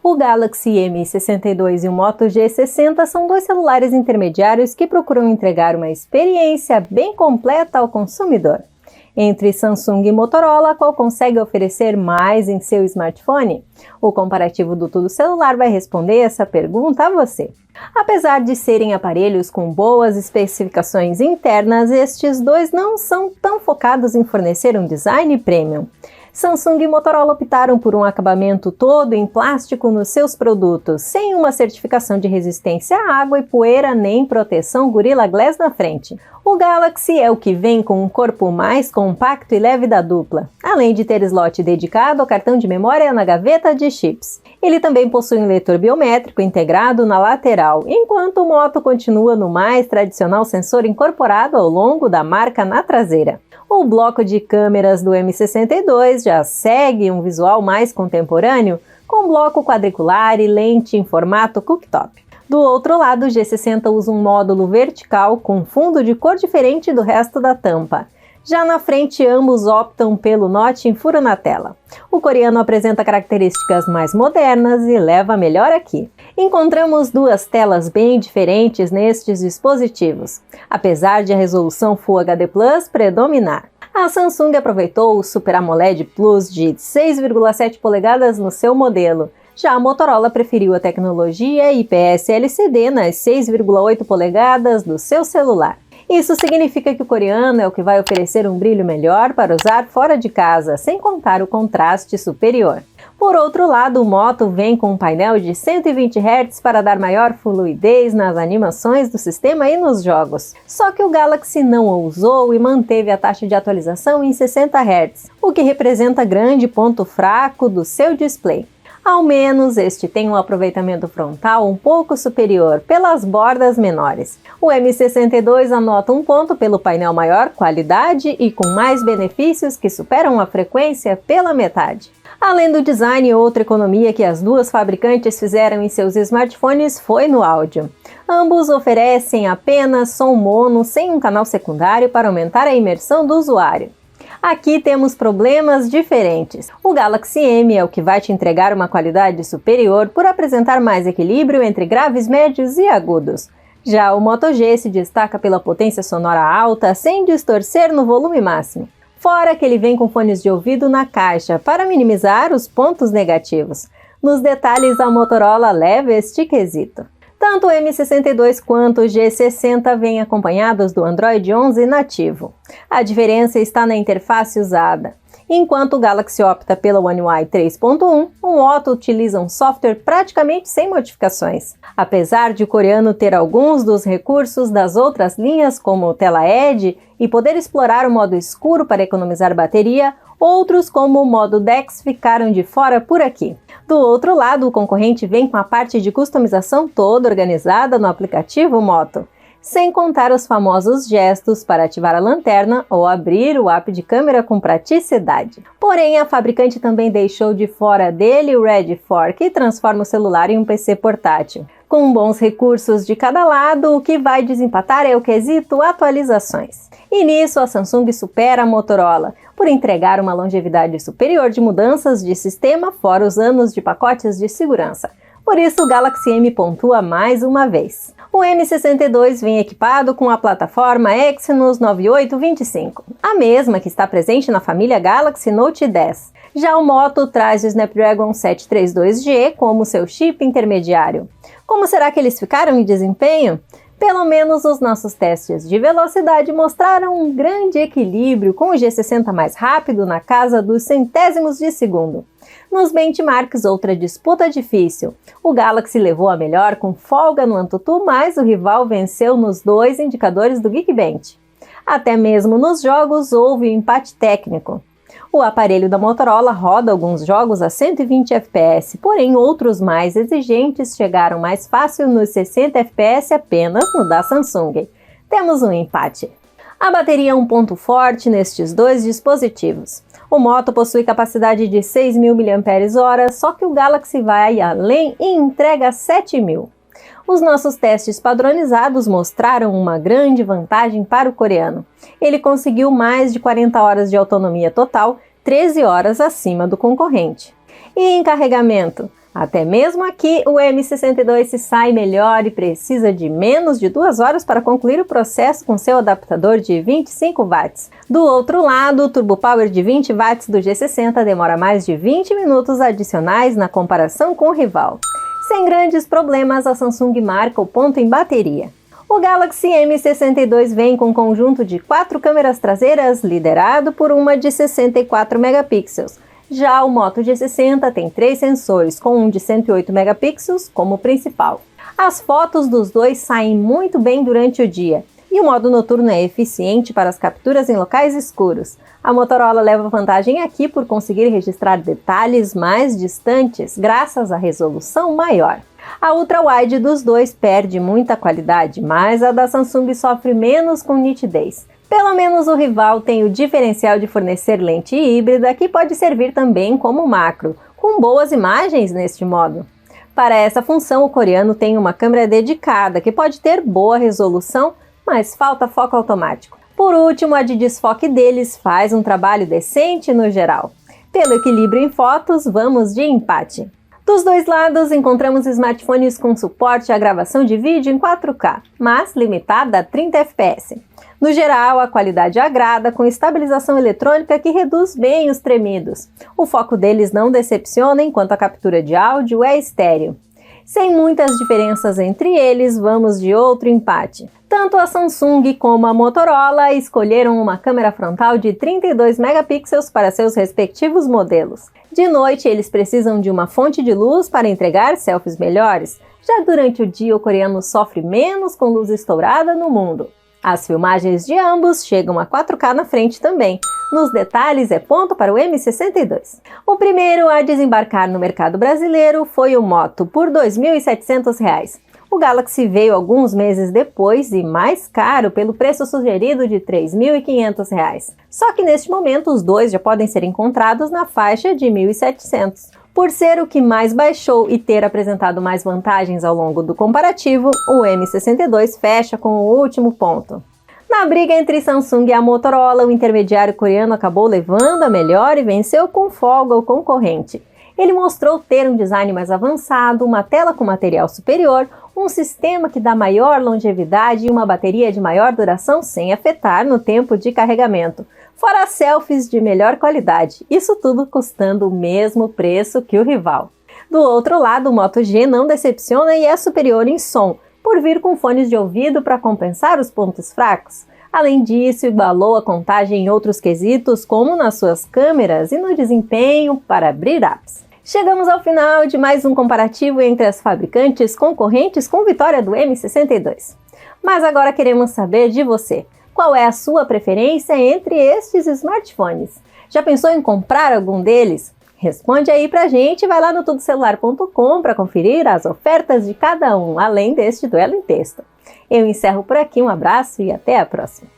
O Galaxy M62 e o Moto G60 são dois celulares intermediários que procuram entregar uma experiência bem completa ao consumidor. Entre Samsung e Motorola, qual consegue oferecer mais em seu smartphone? O comparativo do Tudo Celular vai responder essa pergunta a você. Apesar de serem aparelhos com boas especificações internas, estes dois não são tão focados em fornecer um design premium. Samsung e Motorola optaram por um acabamento todo em plástico nos seus produtos, sem uma certificação de resistência à água e poeira nem proteção Gorilla Glass na frente. O Galaxy é o que vem com um corpo mais compacto e leve da dupla, além de ter slot dedicado ao cartão de memória na gaveta de chips. Ele também possui um leitor biométrico integrado na lateral, enquanto o Moto continua no mais tradicional sensor incorporado ao longo da marca na traseira. O bloco de câmeras do M62 já segue um visual mais contemporâneo, com bloco quadricular e lente em formato cooktop. Do outro lado, o G60 usa um módulo vertical com fundo de cor diferente do resto da tampa. Já na frente, ambos optam pelo notch em furo na tela. O coreano apresenta características mais modernas e leva melhor aqui. Encontramos duas telas bem diferentes nestes dispositivos, apesar de a resolução Full HD Plus predominar. A Samsung aproveitou o Super AMOLED Plus de 6,7 polegadas no seu modelo. Já a Motorola preferiu a tecnologia IPS LCD nas 6,8 polegadas do seu celular. Isso significa que o coreano é o que vai oferecer um brilho melhor para usar fora de casa, sem contar o contraste superior. Por outro lado, o Moto vem com um painel de 120 Hz para dar maior fluidez nas animações do sistema e nos jogos. Só que o Galaxy não ousou e manteve a taxa de atualização em 60 Hz, o que representa grande ponto fraco do seu display. Ao menos este tem um aproveitamento frontal um pouco superior, pelas bordas menores. O M62 anota um ponto pelo painel maior qualidade e com mais benefícios que superam a frequência pela metade. Além do design, outra economia que as duas fabricantes fizeram em seus smartphones foi no áudio. Ambos oferecem apenas som mono sem um canal secundário para aumentar a imersão do usuário. Aqui temos problemas diferentes. O Galaxy M é o que vai te entregar uma qualidade superior por apresentar mais equilíbrio entre graves, médios e agudos. Já o Moto G se destaca pela potência sonora alta sem distorcer no volume máximo. Fora que ele vem com fones de ouvido na caixa para minimizar os pontos negativos. Nos detalhes, a Motorola leva este quesito. Tanto o M62 quanto o G60 vêm acompanhados do Android 11 nativo. A diferença está na interface usada. Enquanto o Galaxy opta pela One UI 3.1, o Moto utiliza um software praticamente sem modificações. Apesar de o coreano ter alguns dos recursos das outras linhas, como tela Edge e poder explorar o modo escuro para economizar bateria, outros, como o modo DeX, ficaram de fora por aqui. Do outro lado, o concorrente vem com a parte de customização toda organizada no aplicativo Moto, sem contar os famosos gestos para ativar a lanterna ou abrir o app de câmera com praticidade. Porém, a fabricante também deixou de fora dele o Red 4, que transforma o celular em um PC portátil. Com bons recursos de cada lado, o que vai desempatar é o quesito atualizações. E nisso a Samsung supera a Motorola, por entregar uma longevidade superior de mudanças de sistema fora os anos de pacotes de segurança. Por isso o Galaxy M pontua mais uma vez. O M62 vem equipado com a plataforma Exynos 9825, a mesma que está presente na família Galaxy Note 10. Já o Moto traz o Snapdragon 732G como seu chip intermediário. Como será que eles ficaram em desempenho? Pelo menos os nossos testes de velocidade mostraram um grande equilíbrio, com o G60 mais rápido na casa dos centésimos de segundo. Nos benchmarks, outra disputa difícil. O Galaxy levou a melhor com folga no AnTuTu, mas o rival venceu nos dois indicadores do Geekbench. Até mesmo nos jogos houve um empate técnico. O aparelho da Motorola roda alguns jogos a 120 FPS, porém outros mais exigentes chegaram mais fácil nos 60 FPS apenas no da Samsung. Temos um empate. A bateria é um ponto forte nestes dois dispositivos. O Moto possui capacidade de 6.000 mAh, só que o Galaxy vai além e entrega 7.000. Os nossos testes padronizados mostraram uma grande vantagem para o coreano. Ele conseguiu mais de 40 horas de autonomia total, 13 horas acima do concorrente. E em carregamento? Até mesmo aqui, o M62 se sai melhor e precisa de menos de 2 horas para concluir o processo com seu adaptador de 25 watts. Do outro lado, o Turbo Power de 20 watts do G60 demora mais de 20 minutos adicionais na comparação com o rival. Sem grandes problemas, a Samsung marca o ponto em bateria. O Galaxy M62 vem com um conjunto de 4 câmeras traseiras, liderado por uma de 64 megapixels. Já o Moto G60 tem 3 sensores, com um de 108 megapixels como principal. As fotos dos dois saem muito bem durante o dia, e o modo noturno é eficiente para as capturas em locais escuros. A Motorola leva vantagem aqui por conseguir registrar detalhes mais distantes, graças à resolução maior. A ultra-wide dos dois perde muita qualidade, mas a da Samsung sofre menos com nitidez. Pelo menos o rival tem o diferencial de fornecer lente híbrida, que pode servir também como macro, com boas imagens neste modo. Para essa função, o coreano tem uma câmera dedicada, que pode ter boa resolução, mas falta foco automático. Por último, a de desfoque deles faz um trabalho decente no geral. Pelo equilíbrio em fotos, vamos de empate. Dos dois lados, encontramos smartphones com suporte à gravação de vídeo em 4K, mas limitada a 30 fps. No geral, a qualidade agrada, com estabilização eletrônica que reduz bem os tremidos. O foco deles não decepciona, enquanto a captura de áudio é estéreo. Sem muitas diferenças entre eles, vamos de outro empate. Tanto a Samsung como a Motorola escolheram uma câmera frontal de 32 megapixels para seus respectivos modelos. De noite, eles precisam de uma fonte de luz para entregar selfies melhores. Já durante o dia, o coreano sofre menos com luz estourada no mundo. As filmagens de ambos chegam a 4K na frente também. Nos detalhes é ponto para o M62. O primeiro a desembarcar no mercado brasileiro foi o Moto, por R$ 2.700. O Galaxy veio alguns meses depois e mais caro, pelo preço sugerido de R$ 3.500. Só que neste momento os dois já podem ser encontrados na faixa de R$ 1.700. Por ser o que mais baixou e ter apresentado mais vantagens ao longo do comparativo, o M62 fecha com o último ponto. Na briga entre Samsung e a Motorola, o intermediário coreano acabou levando a melhor e venceu com folga o concorrente. Ele mostrou ter um design mais avançado, uma tela com material superior, um sistema que dá maior longevidade e uma bateria de maior duração sem afetar no tempo de carregamento. Fora selfies de melhor qualidade, isso tudo custando o mesmo preço que o rival. Do outro lado, o Moto G não decepciona e é superior em som, por vir com fones de ouvido para compensar os pontos fracos. Além disso, igualou a contagem em outros quesitos, como nas suas câmeras e no desempenho para abrir apps. Chegamos ao final de mais um comparativo entre as fabricantes concorrentes com vitória do M62. Mas agora queremos saber de você. Qual é a sua preferência entre estes smartphones? Já pensou em comprar algum deles? Responde aí pra gente e vai lá no tudocelular.com para conferir as ofertas de cada um, além deste duelo em texto. Eu encerro por aqui, um abraço e até a próxima!